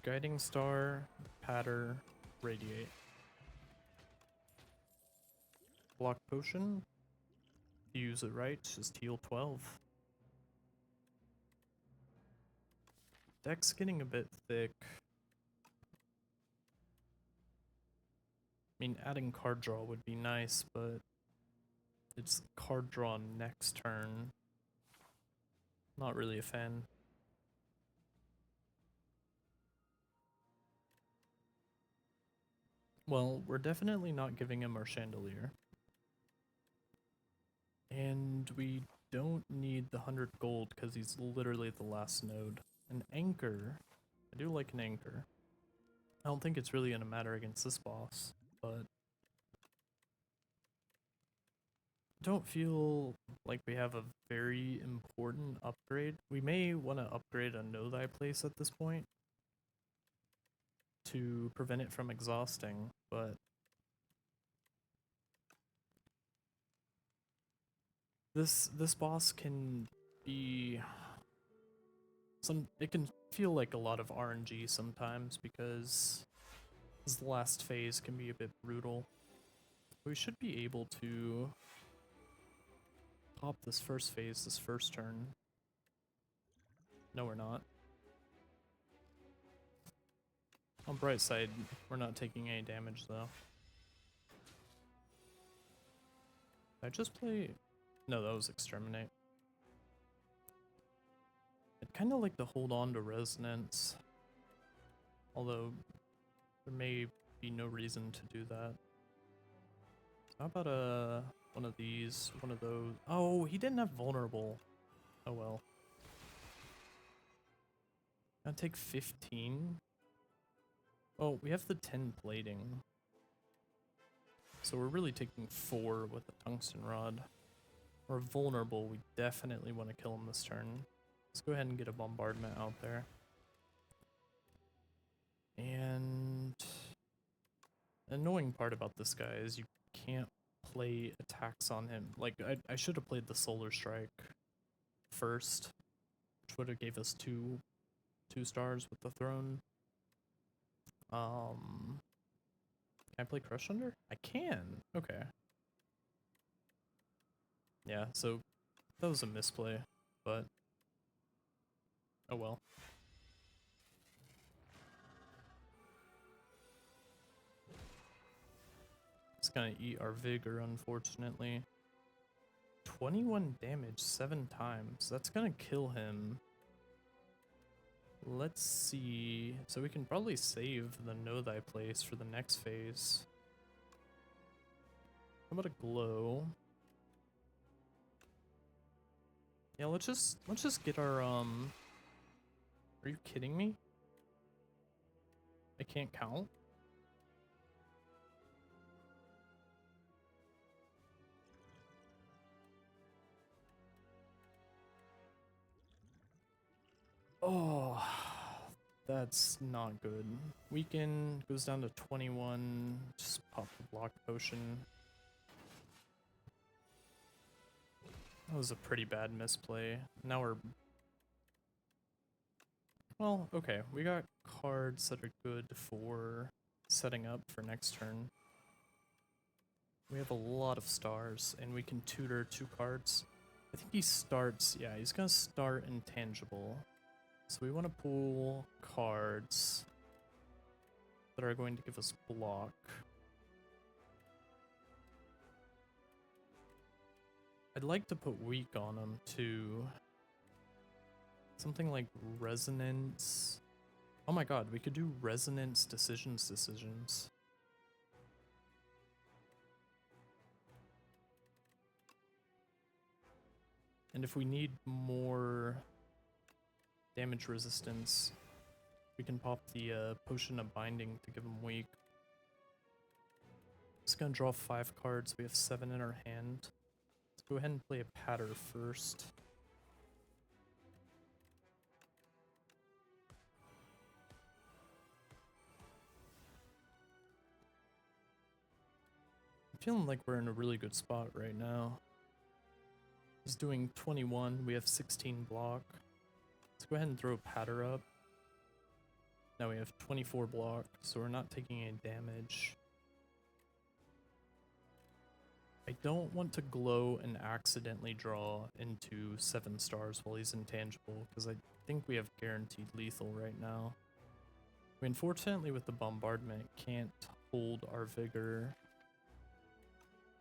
Guiding Star, Patter, Radiate. Block Potion. If you use it right, just heal 12. Deck's getting a bit thick. I mean, adding card draw would be nice, but it's card draw next turn. Not really a fan. Well, we're definitely not giving him our Chandelier. And we don't need the 100 gold because he's literally the last node. An Anchor. I do like an Anchor. I don't think it's really going to matter against this boss, but I don't feel like we have a very important upgrade. We may want to upgrade a Know Thy Place at this point to prevent it from exhausting, but this boss can be it can feel like a lot of RNG sometimes because this last phase can be a bit brutal. We should be able to pop this first phase this first turn. No, we're not. On bright side, we're not taking any damage though. Did I just play? No, that was Exterminate. I'd kind of like to hold on to Resonance, although there may be no reason to do that. How about one of these, one of those? Oh, he didn't have Vulnerable. Oh well. I'll take 15. Oh, we have the 10 plating. So we're really taking 4 with the Tungsten Rod. We're vulnerable, we definitely want to kill him this turn. Let's go ahead and get a Bombardment out there. And the annoying part about this guy is you can't play attacks on him. Like, I should have played the Solar Strike first, which would have gave us two stars with the throne. Can I play Crush Under? I can. Okay. Yeah, so that was a misplay, but oh well. It's gonna eat our vigor, unfortunately. 21 damage 7 times. That's gonna kill him. Let's see. So we can probably save the Know Thy Place for the next phase. How about a Glow? Yeah, let's just get our Are you kidding me? I can't count? Oh, that's not good. Weaken goes down to 21. Just pop the block potion. That was a pretty bad misplay. Now we're... Well, okay. We got cards that are good for setting up for next turn. We have a lot of stars, and we can tutor 2 cards. I think he starts... Yeah, he's gonna start Intangible. So we want to pull cards that are going to give us block. I'd like to put weak on him too. Something like Resonance. Oh my god, we could do Resonance decisions. And if we need more damage resistance, we can pop the Potion of Binding to give him weak. Just gonna draw 5 cards. We have 7 in our hand. Let's go ahead and play a Patter first. I'm feeling like we're in a really good spot right now. He's doing 21, we have 16 block. Let's go ahead and throw Patter up. Now we have 24 block, so we're not taking any damage. I don't want to glow and accidentally draw into 7 stars while he's intangible, because I think we have guaranteed lethal right now. We unfortunately with the Bombardment can't hold our Vigor,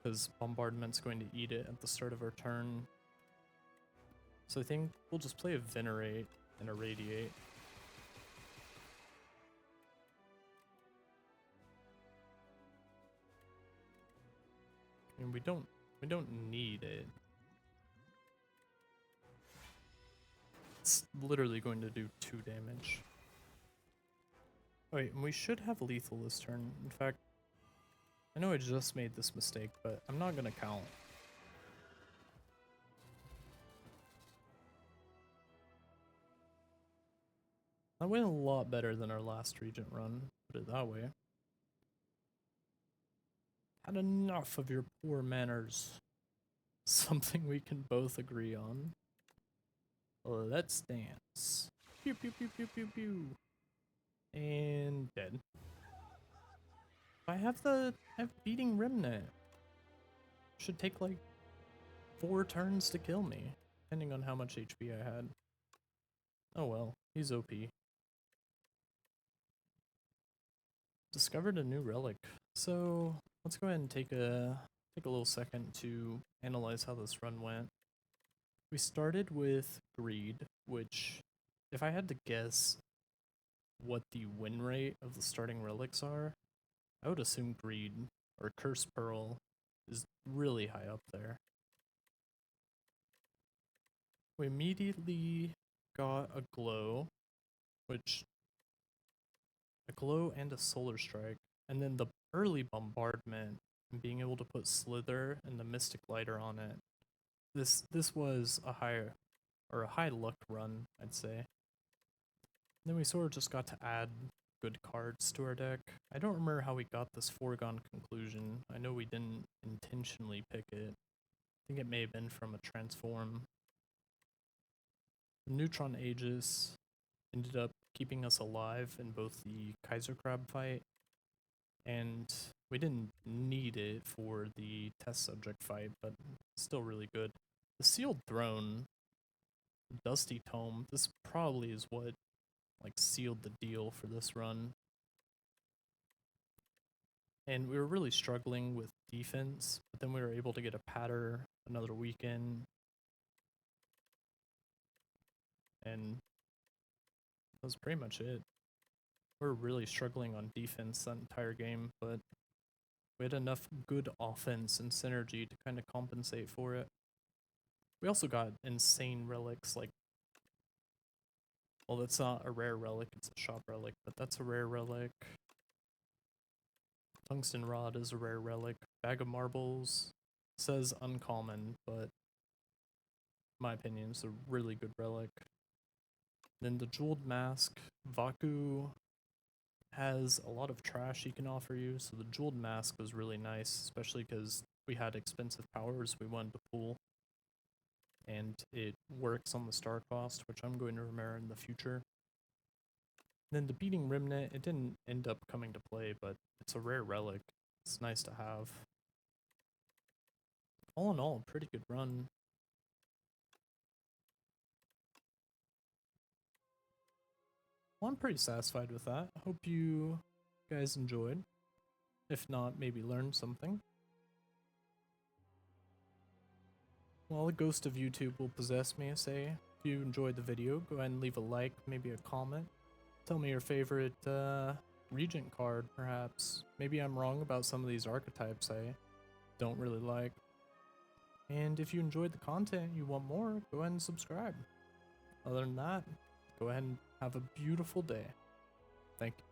because Bombardment's going to eat it at the start of our turn. So I think we'll just play a Venerate and a Radiate. And we don't need it. It's literally going to do 2 damage. Oh wait, and we should have lethal this turn. In fact, I know I just made this mistake, but I'm not gonna count. That went a lot better than our last Regent run, put it that way. Had enough of your poor manners. Something we can both agree on. Let's dance. Pew pew pew pew pew pew. And dead. I have beating Remnant. Should take like 4 turns to kill me, depending on how much HP I had. Oh well, he's OP. Discovered a new relic. So let's go ahead and take a little second to analyze how this run went. We started with Greed, which, if I had to guess what the win rate of the starting relics are, I would assume Greed or Curse Pearl is really high up there. We immediately got a glow, a glow and a solar strike, and then the early bombardment and being able to put Slither and the Mystic Lighter on it. This was a high luck run, I'd say. And then we sort of just got to add good cards to our deck. I don't remember how we got this foregone conclusion. I know we didn't intentionally pick it. I think it may have been from a transform. The Neutron Aegis ended up keeping us alive in both the Kaiser Crab fight, and we didn't need it for the test subject fight, but still really good. The Sealed Throne, Dusty Tome, this probably is what like sealed the deal for this run. And we were really struggling with defense, but then we were able to get a Patter another weekend. And that was pretty much it. We were really struggling on defense that entire game, but we had enough good offense and synergy to kind of compensate for it. We also got insane relics, like, well, that's not a rare relic, it's a shop relic, but that's a rare relic. Tungsten Rod is a rare relic. Bag of Marbles says uncommon, but in my opinion, it's a really good relic. Then the Jeweled Mask, Vaku has a lot of trash he can offer you, so the Jeweled Mask was really nice, especially because we had expensive powers we wanted to pull. And it works on the star cost, which I'm going to remember in the future. Then the Beating Remnant, it didn't end up coming to play, but it's a rare relic. It's nice to have. All in all, pretty good run. Well, I'm pretty satisfied with that. Hope you guys enjoyed. If not, maybe learned something. Well, the ghost of YouTube will possess me, I say. If you enjoyed the video, go ahead and leave a like, maybe a comment. Tell me your favorite Regent card, perhaps. Maybe I'm wrong about some of these archetypes I don't really like. And if you enjoyed the content, you want more, go ahead and subscribe. Other than that, go ahead and have a beautiful day. Thank you.